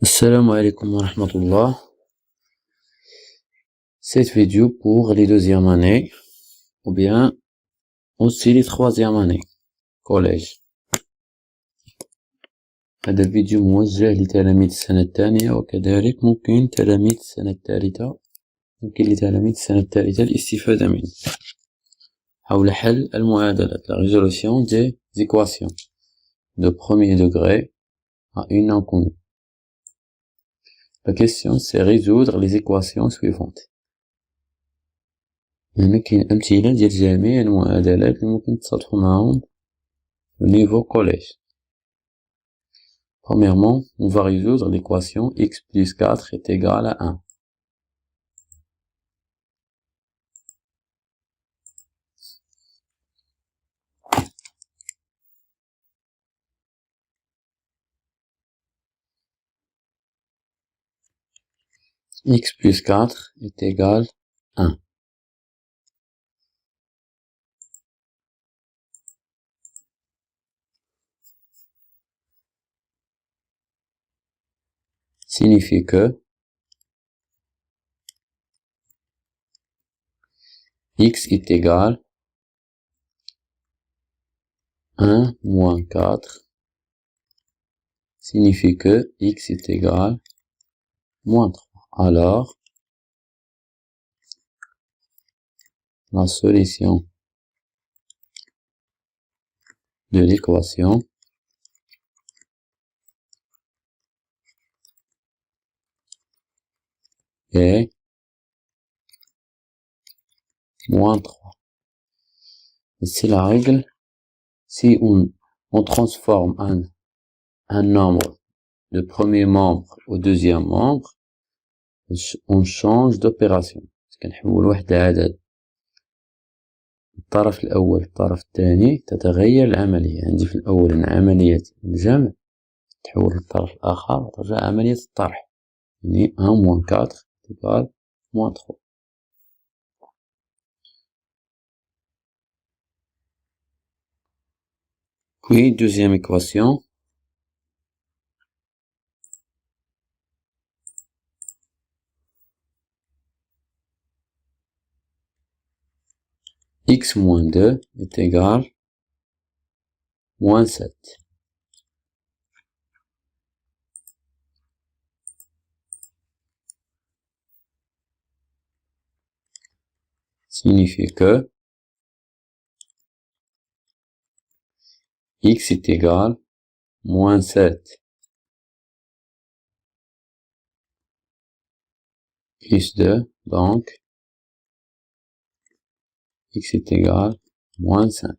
Assalamu alaikum wa rahmatullah. Cette vidéo pour les deuxièmes années, ou bien aussi les troisièmes années, collège. هذا الفيديو موجه لتلاميذ السنة الثانية وكذلك ممكن تلاميذ السنة الثالثة لتلاميذ السنة الثالثة الاستفادة منه حول حل المعادلات la résolution des équations de premier degré à une inconnue. La question c'est résoudre les équations suivantes. هنا كاين أمثلة ديال جميع المعادلات اللي ممكن تصادفوا معاهم au niveau collège. Premièrement, on va résoudre l'équation x plus 4 est égal à 1. X plus 4 est égal à 1. Signifie que x est égal à 1 moins 4 signifie que x est égal à moins 3. Alors, la solution de l'équation est moins 3. Et c'est la règle, si on transforme un nombre de premier membre au deuxième membre, on change d'opération. كنحول واحد العدد الطرف الأول الطرف الثاني تتغير العملية. عندي في الأول عملية الجمع تحول للطرف الآخر وترجع عملية الطرح. يعني 1 moins 4 égale moins 3. Puis deuxième équation. X moins 2 est égal à moins 7. Signifie que x est égal à moins 7 plus 2, donc x est égal à moins 5.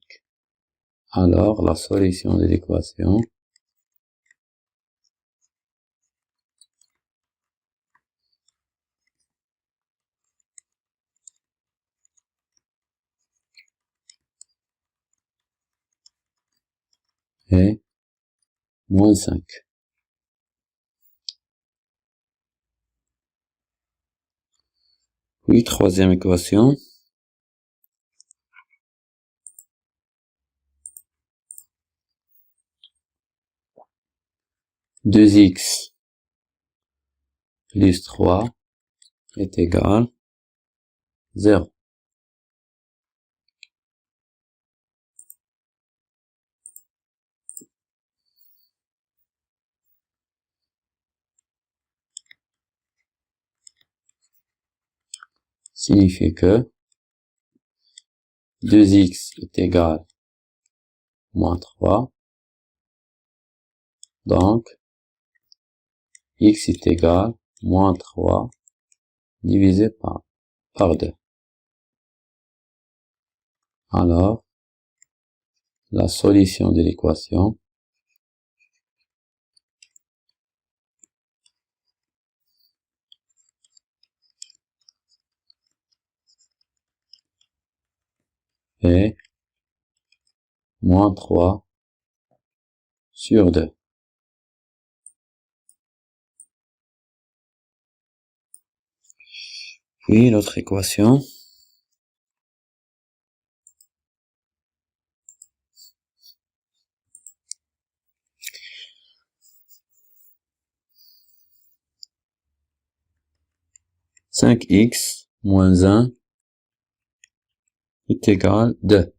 Alors, la solution de l'équation est moins 5. Puis, troisième équation. Deux x plus 3 est égal à 0. Signifie que 2x est égal à moins 3. Donc, x est égal à moins 3 divisé par 2. Alors, la solution de l'équation est moins 3 sur 2. Puis l'autre équation. 5x moins 1 est égal à 2.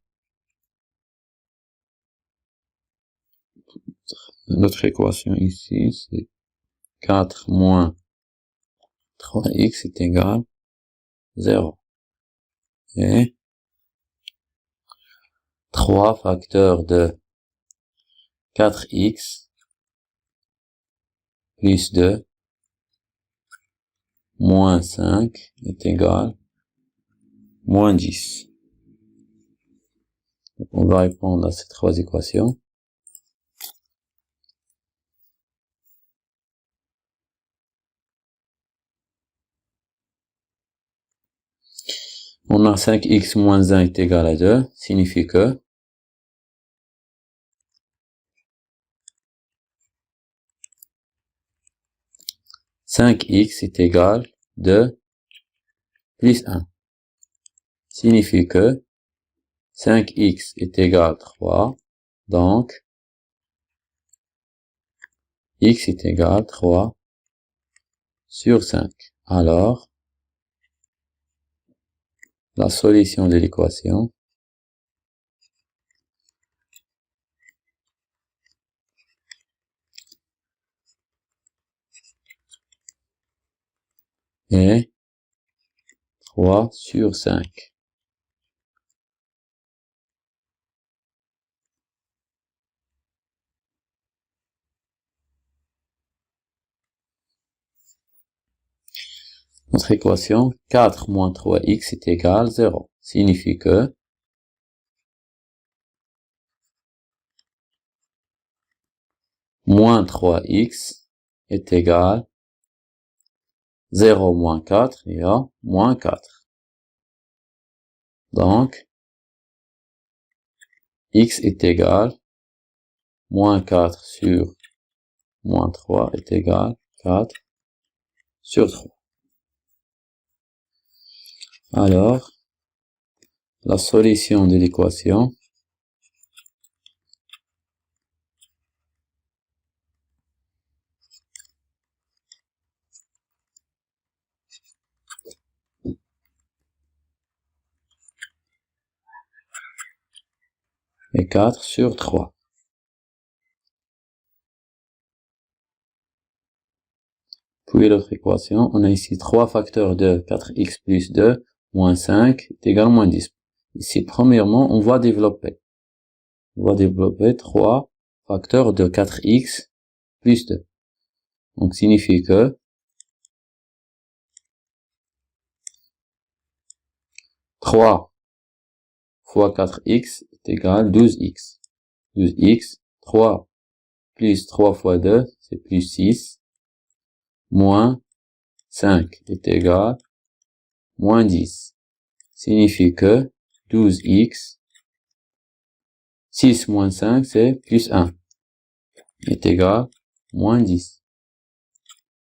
Notre équation ici, c'est 4 moins 3x est égal à 0. Et 3 facteurs de 4x plus 2 moins 5 est égal à moins 10. Donc on va répondre à ces trois équations. On a 5x moins 1 est égal à 2, signifie que cinq x est égal à 2 plus 1. Signifie que 5x est égal à 3, donc x est égal à 3 sur 5. Alors, la solution de l'équation est 3 sur 5. Notre équation 4 moins 3x est égal à 0. Signifie que moins 3x est égal à 0 moins 4 et à moins 4. Donc, x est égal à moins 4 sur moins 3 est égal à 4 sur 3. Alors, la solution de l'équation est 4 sur 3. Puis l'autre équation, on a ici 3 facteurs de 4x plus 2 moins 5 est égal à moins 10. Ici, premièrement, on va développer 3 facteurs de 4x plus 2. Donc, signifie que 3 fois 4x est égal à 12x. 12x, 3 plus 3 fois 2, c'est plus 6, moins 5 est égal à moins 10. Signifie que 12x, 6 moins 5, c'est plus 1, est égal à moins 10.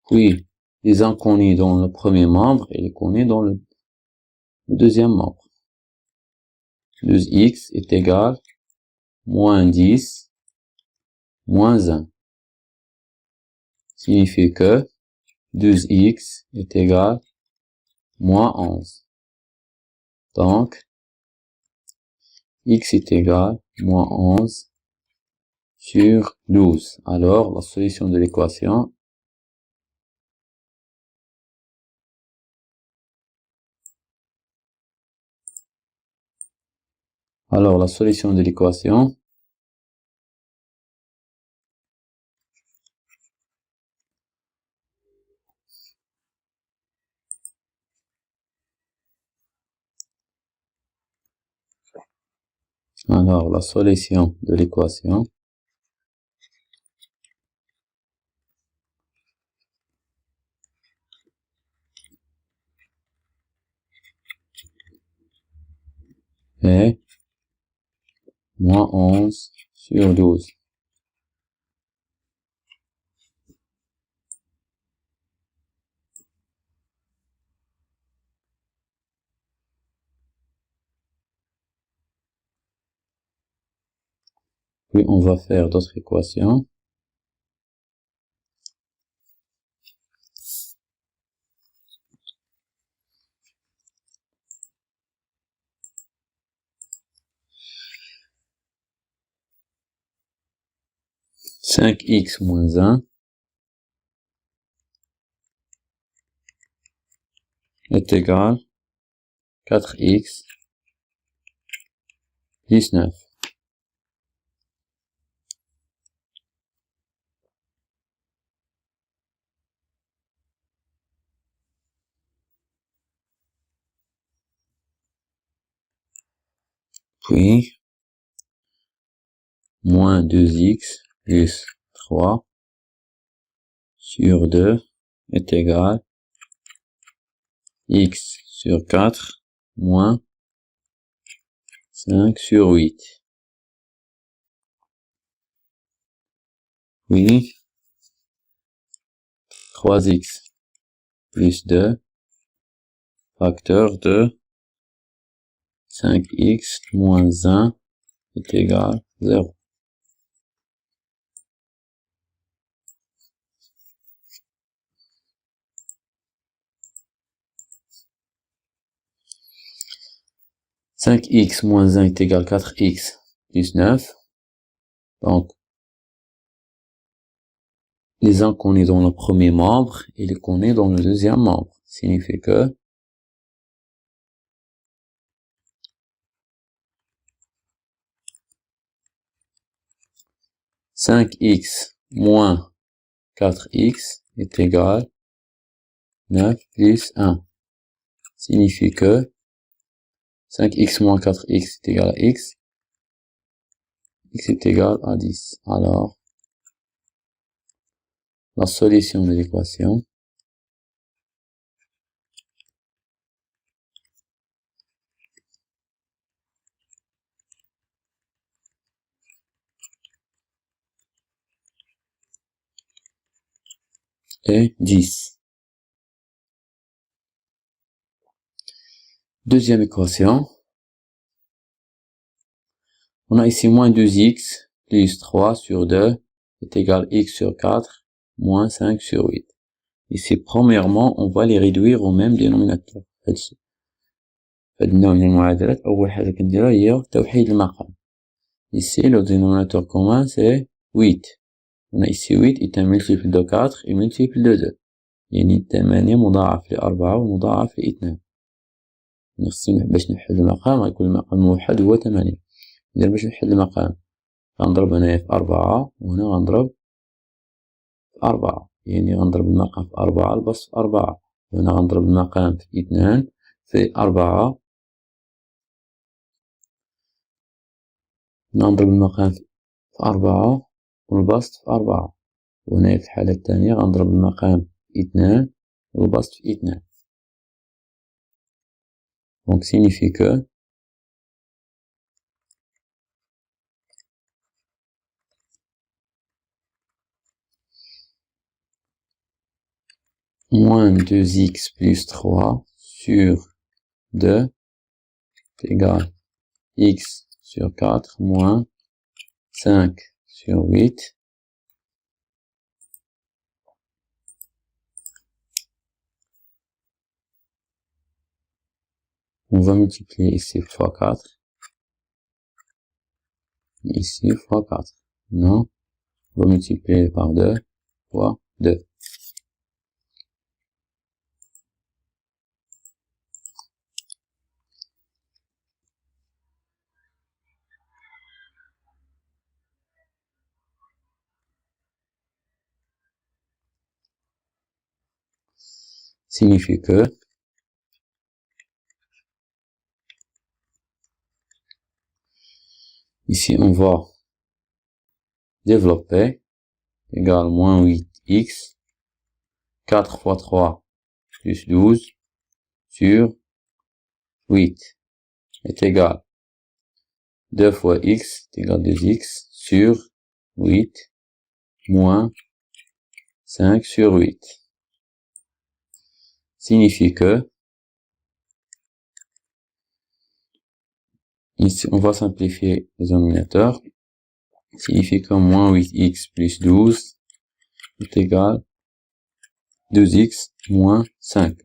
Puis, les inconnus dans le premier membre et les connus dans le deuxième membre. 12x est égal à moins 10 moins 1. Signifie que 12x est égal à moins 11. Donc, x est égal à moins 11 sur 12. Alors, la solution de l'équation est moins 11 sur 12. Puis on va faire d'autres équations. 5x moins 1 est égal 4x plus 9. Puis, moins 2x plus 3 sur 2 est égal x sur 4 moins 5 sur 8. Puis, 3x plus 2 facteur de 5x moins 1 est égal 0. « 5x moins 1 est égal 4x plus 9. » Donc, les 1 qu'on est dans le premier membre et les qu'on est dans le deuxième membre. Signifie que 5x moins 4x est égal 9 plus 1. Signifie que 5x moins 4x est égal à x. X est égal à 10. Alors, la solution de l'équation est 10. Deuxième équation. On a ici moins 2x plus 3 sur 2 est égal à x sur 4 moins 5 sur 8. Ici, premièrement, on va les réduire au même dénominateur. فالنوع المعادلات أول حاجة كنديرها هي توحيد المقام. Ici, le dénominateur commun c'est 8. On a ici 8 est un multiple de 4 et multiple de 2. يعني 8 مضاعف ل 4 ومضاعف ل 2. نقسم باش نحل المقام غيكون المقام الموحد هو 8. إذا باش نحل المقام غنضرب هنايا في 4 وهنا غنضرب في 4. يعني غنضرب المقام في 4 البسط في 4 وهنا غنضرب المقام في 2 في 4. نضرب المقام في 4 والبسط في 4 وهنا في الحالة الثانية غنضرب المقام في 2 والبسط في 2. Donc signifie que moins 2x plus 3 sur 2 est égal x sur 4 moins 5 sur 8. On va multiplier ici fois 4. Ici fois 4. Non. On va multiplier par 2 fois 2. Signifie que ici on va développer égale moins 8x 4 fois 3 plus 12 sur 8 est égal 2 fois x est égal 2x sur 8 moins 5 sur 8. Signifie que ici on va simplifier les dénominateurs. Signifie que moins 8x plus 12 est égal 2x moins 5.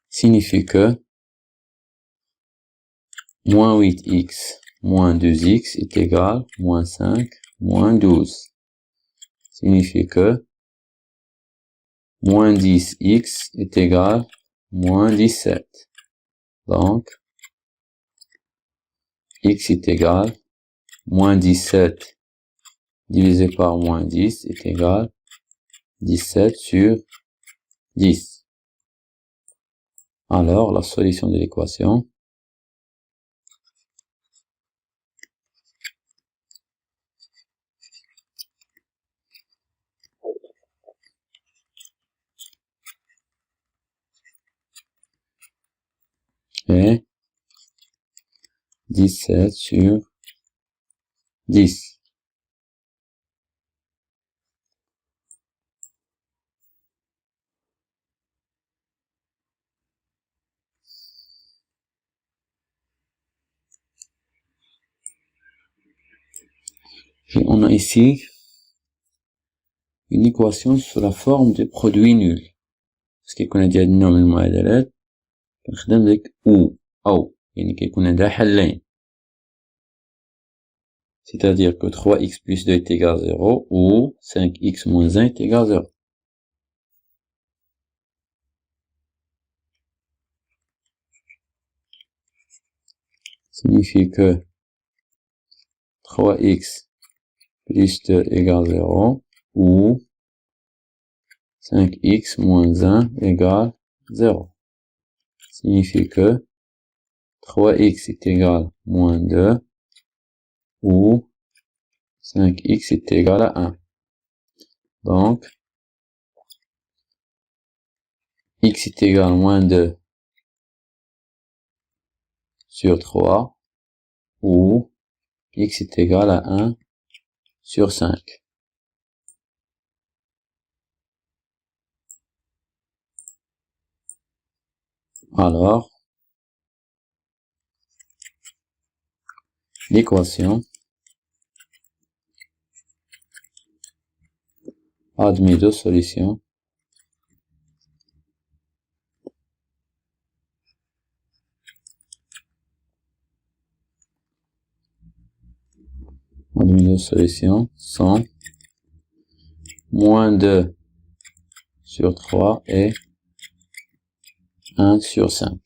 Signifie que moins 8x moins 2x est égal à moins 5 moins 12. Signifie que moins 10x est égal à moins 17. Donc, x est égal à moins 17 divisé par moins 10 est égal à 17 sur 10. Alors, la solution de l'équation est 17 sur 10. Et on a ici une équation sous la forme de produit nul. parce كيكون عندي هاد النوع من المعادلات كنخدم ديك أو يعني كيكون عندها حلين. C'est-à-dire que 3x plus 2 est égal à 0 ou 5x moins 1 est égal à 0. Signifie que 3x plus 2 égale 0 ou 5x moins 1 égale 0. Signifie que 3x est égal à moins 2 ou 5x est égal à 1. Donc, x est égal à moins 2 sur 3 ou x est égal à 1 sur 5. Alors, l'équation admet deux solutions. Admet deux solutions sont moins 2 sur 3 et 1 sur 5.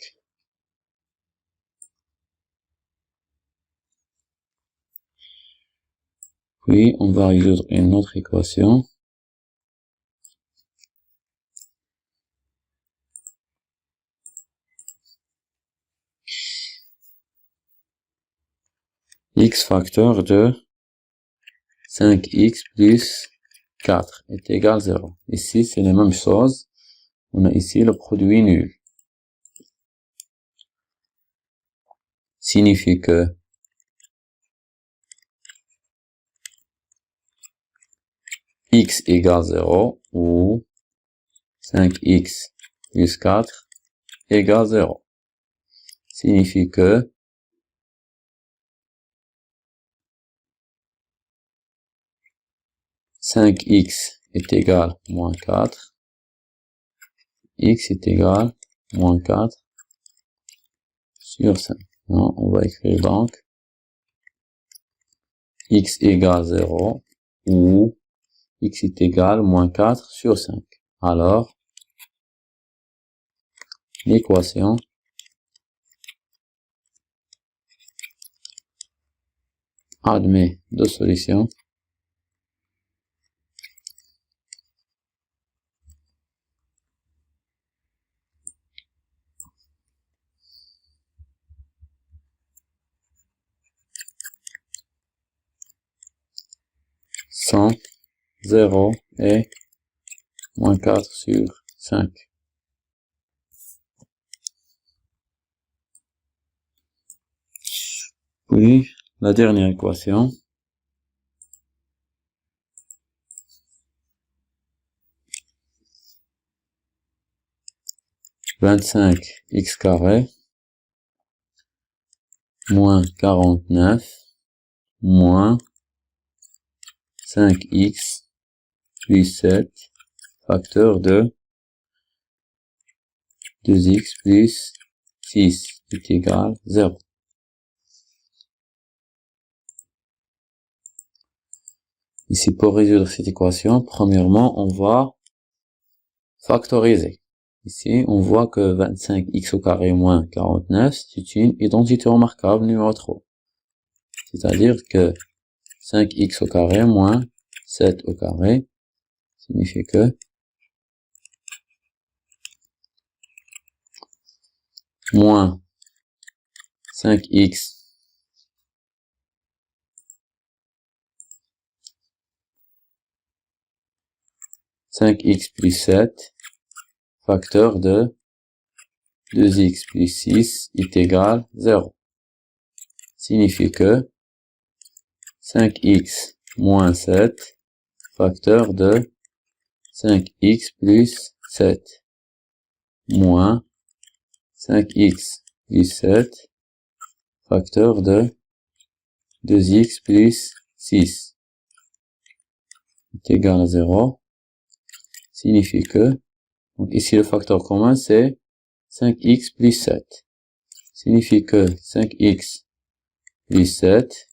Puis, on va résoudre une autre équation. X facteur de 5x plus 4 est égal à 0. Ici, c'est la même chose. On a ici le produit nul. Signifie que x égale 0 ou 5x plus 4 égale 0. Signifie que x est égal à moins 4, x est égal à moins 4 sur 5. Non, on va écrire donc x égale 0 ou x est égal à moins 4 sur 5. Alors, l'équation admet deux solutions. Sont 0 et moins 4 sur 5. Puis, la dernière équation. (25x carré) moins 49 moins 5x plus 7 facteur de 2x plus 6 est égal à 0. Ici, pour résoudre cette équation, premièrement, on va factoriser. Ici, on voit que 25x au carré moins 49, c'est une identité remarquable numéro 3. C'est-à-dire que 5x au carré moins 7 au carré signifie que moins 5x plus 7 facteur de 2x plus 6 est égal 0. Signifie que 5x moins 7 facteur de 5x plus 7 moins 5x plus 7 facteur de 2x plus 6 est égal à 0. Signifie que, donc ici le facteur commun c'est 5x plus 7. Signifie que 5x plus 7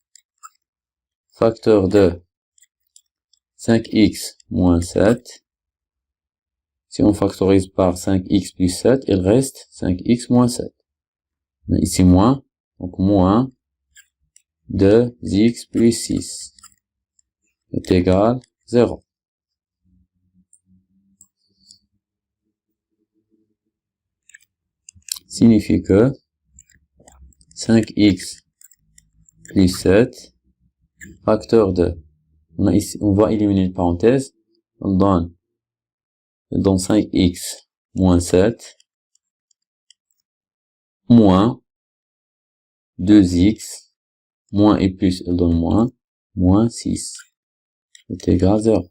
facteur de 5x moins 7. Si on factorise par 5x plus 7, il reste 5x moins 7. Ici moins, donc moins 2x plus 6 est égal 0. Signifie que 5x plus 7 facteur de, on va éliminer une parenthèse, on donne 5x moins 7 moins 2x moins et plus, elle donne moins 6 est égal à 0.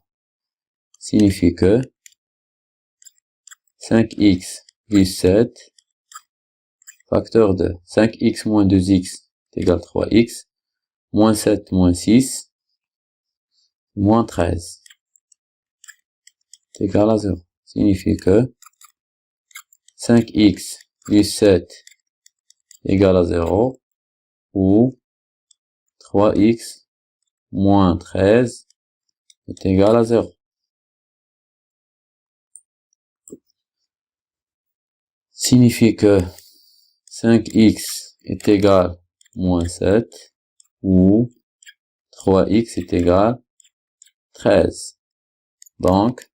Signifie que 5x plus 7 facteur de 5x moins 2x est égal à 3x, moins 7 moins 6, moins 13 est égal à 0. Signifie que 5x plus 7 égale à 0, ou 3x moins 13 est égal à 0. Signifie que 5x est égal à moins 7, ou 3x est égal à 13. Donc,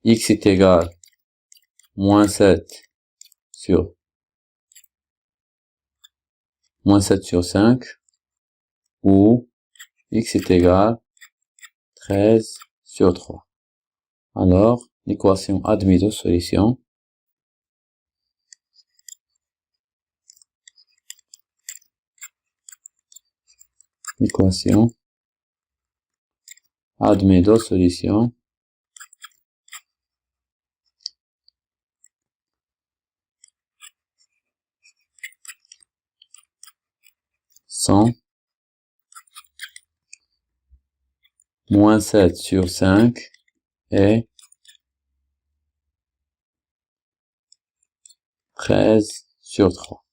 x est égal à moins 7 sur 5, ou x est égal à 13 sur 3. Alors, l'équation admise aux solutions. L'équation admet deux solutions sont moins 7 sur 5 et 13 sur 3.